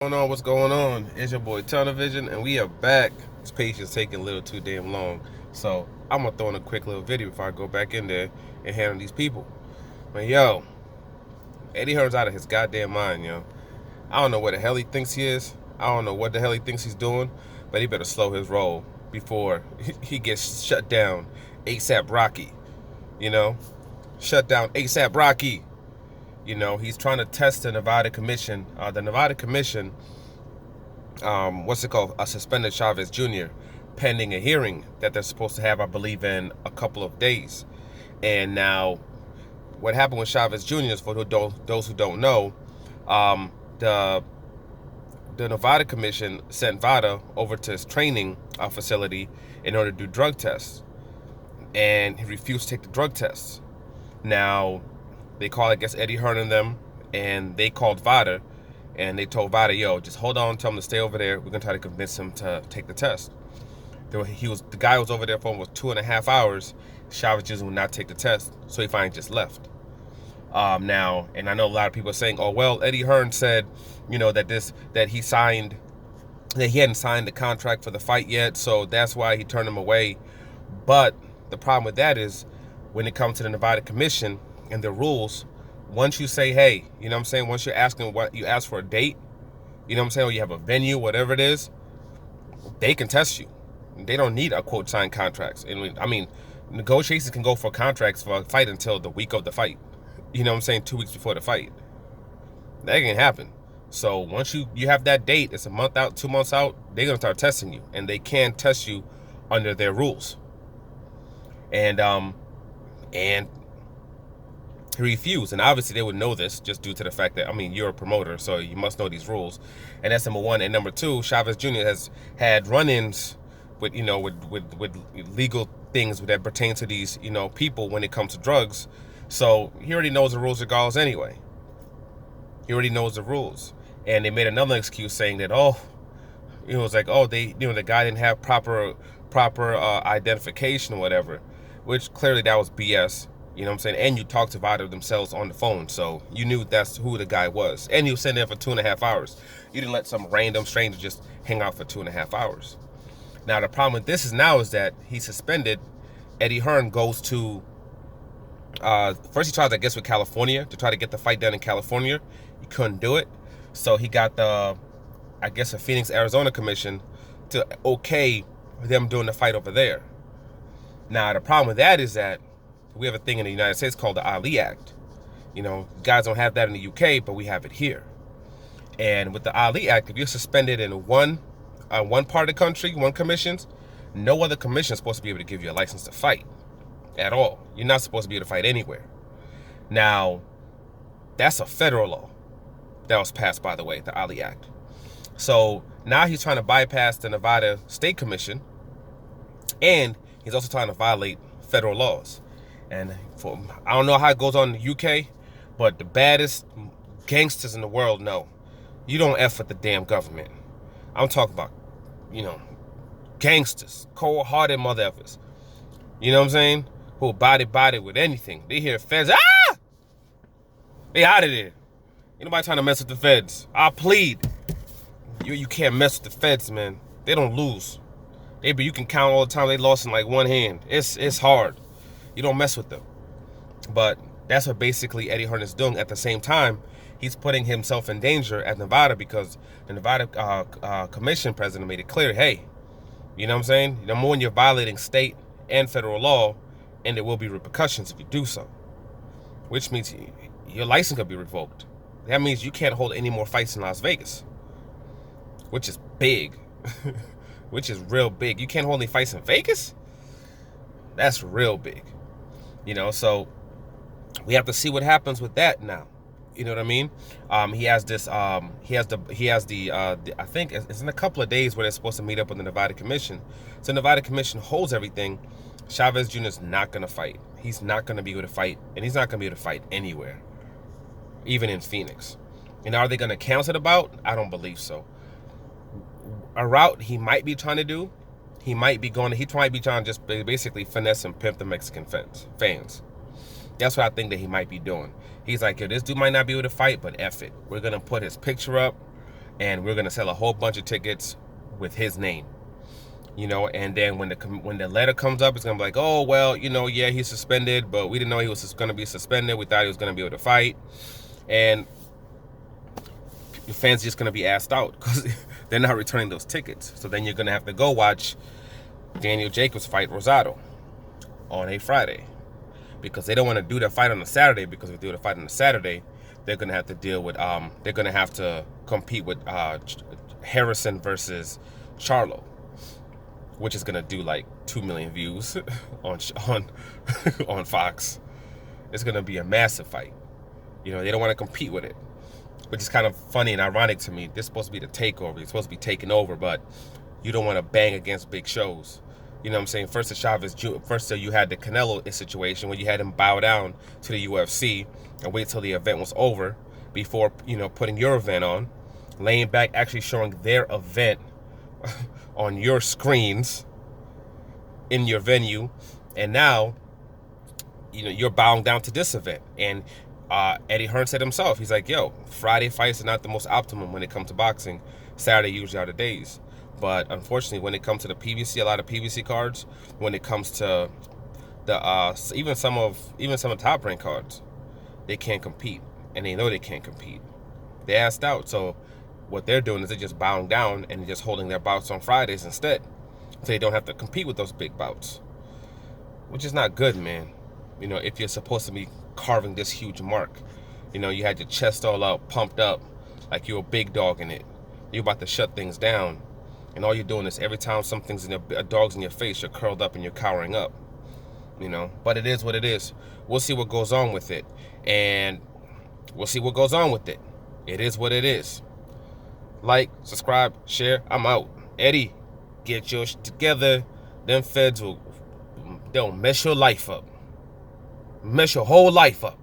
What's going on? It's your boy Television, and we are back. This patient's taking a little too damn long, so I'm gonna throw in a quick little video before I go back in there and handle these people. But yo, Eddie Hearn's out of his goddamn mind, yo. I don't know what the hell he thinks he is. I don't know what the hell he thinks he's doing, but he better slow his roll before he gets shut down. ASAP Rocky, you know, shut down ASAP Rocky. He's trying to test the Nevada Commission. The Nevada Commission, what's it called? Suspended Chavez Jr. pending a hearing that they're supposed to have, I believe, in a couple of days. And now, what happened with Chavez Jr. is, for those who don't know, the Nevada Commission sent Vada over to his training facility in order to do drug tests, and he refused to take the drug tests. Now, they called, I guess, Eddie Hearn and them, and they called Vada, and they told Vada, yo, just hold on, tell him to stay over there. We're gonna try to convince him to take the test. The guy was over there for almost 2.5 hours. Chavez just would not take the test, so he finally just left. Now, and I know a lot of people are saying, oh well, Eddie Hearn said, that he hadn't signed the contract for the fight yet, so that's why he turned him away. But the problem with that is, when it comes to the Nevada Commission and the rules, once you say, hey, once you're asking, what you ask for a date, or you have a venue, whatever it is, they can test you. They don't need a quote signed contracts. And I mean, negotiations can go for contracts for a fight until the week of the fight. 2 weeks before the fight. That can happen. So once you have that date, it's a month out, 2 months out, they're gonna start testing you, and they can test you under their rules. And he refused, and obviously they would know this just due to the fact that, you're a promoter, so you must know these rules. And that's number one. And number two, Chavez Jr. has had run-ins with legal things that pertain to these people when it comes to drugs. So he already knows the rules regardless anyway. He already knows the rules. And they made another excuse saying that, it was like, the guy didn't have proper identification or whatever, which clearly that was BS. And you talked to Vada themselves on the phone, so you knew that's who the guy was. And he was sitting there for 2.5 hours. You didn't let some random stranger just hang out for 2.5 hours. Now, the problem with this is that he's suspended. Eddie Hearn goes to, first he tried, I guess, with California to try to get the fight done in California. He couldn't do it. So he got the Phoenix, Arizona Commission to okay them doing the fight over there. Now, the problem with that is that we have a thing in the United States called the Ali Act. Guys don't have that in the UK, but we have it here. And with the Ali Act, if you're suspended in one part of the country, one commissions, no other commission is supposed to be able to give you a license to fight at all. You're not supposed to be able to fight anywhere. Now, that's a federal law that was passed, by the way, the Ali Act. So now he's trying to bypass the Nevada State Commission, and he's also trying to violate federal laws. And I don't know how it goes on in the UK, but the baddest gangsters in the world know you don't F with the damn government. I'm talking about, gangsters, cold-hearted mother effers. You know what I'm saying? Who body with anything. They hear feds, they out of there. Ain't nobody trying to mess with the feds. I plead. You can't mess with the feds, man. They don't lose. You can count all the time they lost in like one hand. It's hard. You don't mess with them. But that's what basically Eddie Hearn is doing. At the same time, he's putting himself in danger at Nevada, because the Nevada Commission president made it clear, hey, number one, you're violating state and federal law, and there will be repercussions if you do so. Which means your license could be revoked. That means you can't hold any more fights in Las Vegas, which is big. Which is real big. You can't hold any fights in Vegas? That's real big. So we have to see what happens with that now. You know what I mean? He has this, I think it's in a couple of days where they're supposed to meet up with the Nevada Commission. So the Nevada Commission holds everything. Chavez Jr. is not going to fight. He's not going to be able to fight, and he's not going to be able to fight anywhere, even in Phoenix. And are they going to cancel the bout? I don't believe so. A route he might be trying to do, he might be trying to just basically finesse and pimp the Mexican fans. That's what I think that he might be doing. He's like, yo, this dude might not be able to fight, but F it. We're going to put his picture up, and we're gonna sell a whole bunch of tickets with his name. You know, and then when the letter comes up, it's gonna be like, oh well, you know, yeah, he's suspended, but we didn't know he was gonna be suspended. We thought he was gonna be able to fight, and your fans are just gonna be asked out because they're not returning those tickets. So then you're gonna have to go watch Daniel Jacobs fight Rosado on a Friday, because they don't want to do the fight on a Saturday, because if they do the fight on a Saturday, they're gonna have to deal with they're gonna have to compete with Harrison versus Charlo, which is gonna do like 2 million views on Fox. It's gonna be a massive fight. You know, they don't want to compete with it, which is kind of funny and ironic to me. This is supposed to be the takeover. You're supposed to be taking over, but you don't want to bang against big shows. You know what I'm saying? First, the Chavez, first you had the Canelo situation where you had him bow down to the UFC and wait till the event was over before, you know, putting your event on, laying back, actually showing their event on your screens in your venue, and now, you know, you're bowing down to this event. And Eddie Hearn said himself, he's like, yo, Friday fights are not the most optimum when it comes to boxing. Saturday usually are the days. But unfortunately, when it comes to the PBC, a lot of PBC cards, when it comes to the even some of top rank cards, they can't compete, and they know they can't compete. They asked out, so what they're doing is they're just bowing down and just holding their bouts on Fridays instead, so they don't have to compete with those big bouts, which is not good, man. You know, if you're supposed to be carving this huge mark, you know, you had your chest all out, pumped up, like you're a big dog in it. You're about to shut things down. And all you're doing is every time something's a dog's in your face, you're curled up and you're cowering up. You know, but it is what it is. We'll see what goes on with it. And we'll see what goes on with it. It is what it is. Like, subscribe, share. I'm out. Eddie, get your shit together. Them feds they'll mess your life up. Mess your whole life up.